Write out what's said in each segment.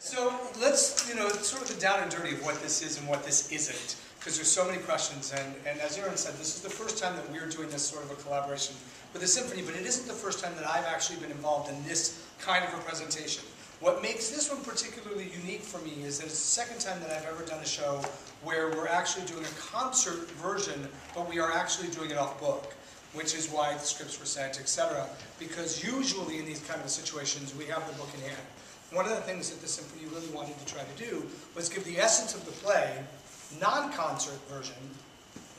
So let's, sort of the down and dirty of what this is and what this isn't, because there's so many questions, and as Aaron said, this is the first time that we're doing this sort of a collaboration with the symphony, but it isn't the first time that I've actually been involved in this kind of a presentation. What makes this one particularly unique for me is that it's the second time that I've ever done a show where we're actually doing a concert version, but we are actually doing it off book, which is why the scripts were sent, etc. Because usually in these kind of situations, we have the book in hand. One of the things that the symphony really wanted to try to do was give the essence of the play, non-concert version,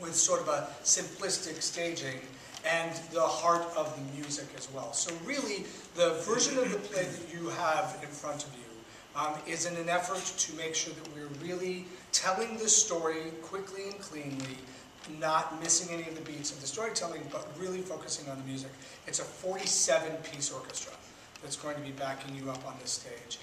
with sort of a simplistic staging, and the heart of the music as well. So really, the version of the play that you have in front of you is in an effort to make sure that we're really telling the story quickly and cleanly, not missing any of the beats of the storytelling, but really focusing on the music. It's a 47-piece orchestra that's going to be backing you up on this stage.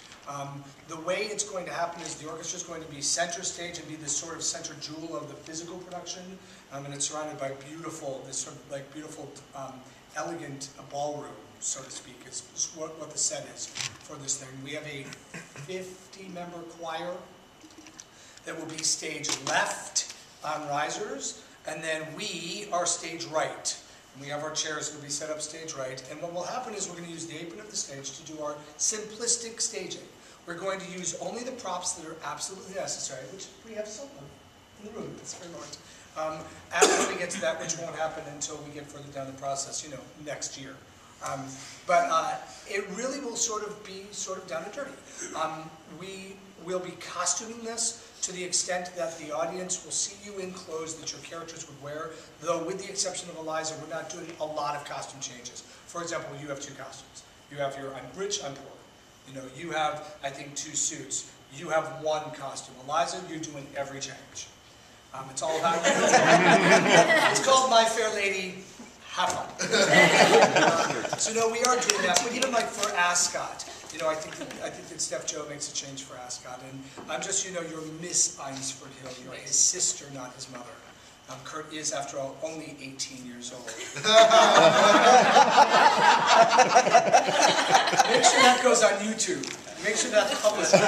The way it's going to happen is the orchestra is going to be center stage and be this sort of center jewel of the physical production, and it's surrounded by beautiful, this sort of like beautiful, elegant ballroom, so to speak. It's what the set is for this thing. We have a 50-member choir that will be stage left on risers, and then we are stage right. And we have our chairs going to be set up stage right, and what will happen is we're going to use the apron of the stage to do our simplistic staging. We're going to use only the props that are absolutely necessary, which we have some of in the room, it's very large. After we get to that, which won't happen until we get further down the process, next year. But it really will sort of be down and dirty. We will be costuming this to the extent that the audience will see you in clothes that your characters would wear, though with the exception of Eliza, we're not doing a lot of costume changes. For example, you have two costumes. You have your I'm rich, I'm poor. You have, I think, 2 suits. You have 1 costume. Eliza, you're doing every change. It's all about you. It's called My Fair Lady. Have fun. So no, we are doing that. But even like for Ascot, I think that Steph Joe makes a change for Ascot, and I'm just, you're Miss Eynsford Hill. You're his sister, not his mother. Kurt is, after all, only 18 years old. Make sure that goes on YouTube. Make sure that's published. No.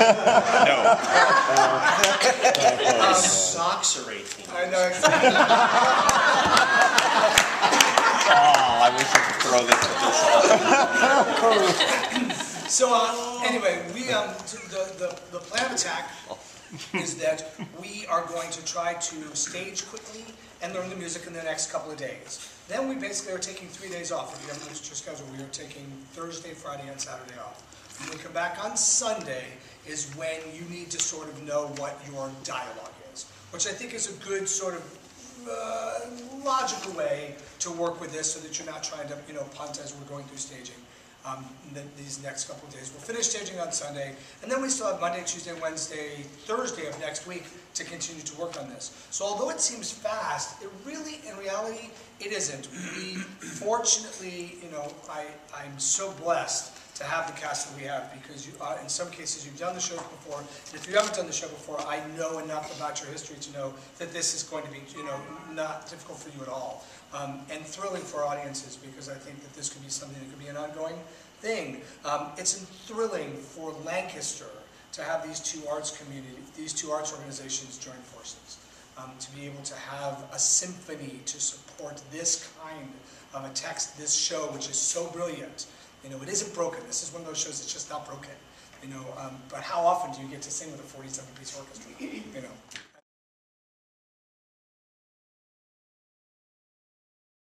Socks are 18. I know exactly. Oh, I wish I could throw this at this. So anyway, the plan of attack is that we are going to try to stage quickly and learn the music in the next couple of days. Then we basically are taking 3 days off. If you haven't looked at your schedule, we are taking Thursday, Friday, and Saturday off. When we come back on Sunday is when you need to sort of know what your dialogue is, which I think is a good sort of logical way to work with this so that you're not trying to punt as we're going through staging. These next couple of days. We'll finish staging on Sunday, and then we still have Monday, Tuesday, Wednesday, Thursday of next week to continue to work on this. So although it seems fast, it really, in reality, it isn't. We, fortunately, I'm so blessed to have the cast that we have, because in some cases you've done the shows before, and if you haven't done the show before, I know enough about your history to know that this is going to be, not difficult for you at all. And thrilling for audiences, because I think that this could be something that could be an ongoing thing. It's thrilling for Lancaster to have these two arts organizations join forces. To be able to have a symphony to support this kind of a text, this show, which is so brilliant. It isn't broken. This is one of those shows that's just not broken. But how often do you get to sing with a 47-piece orchestra?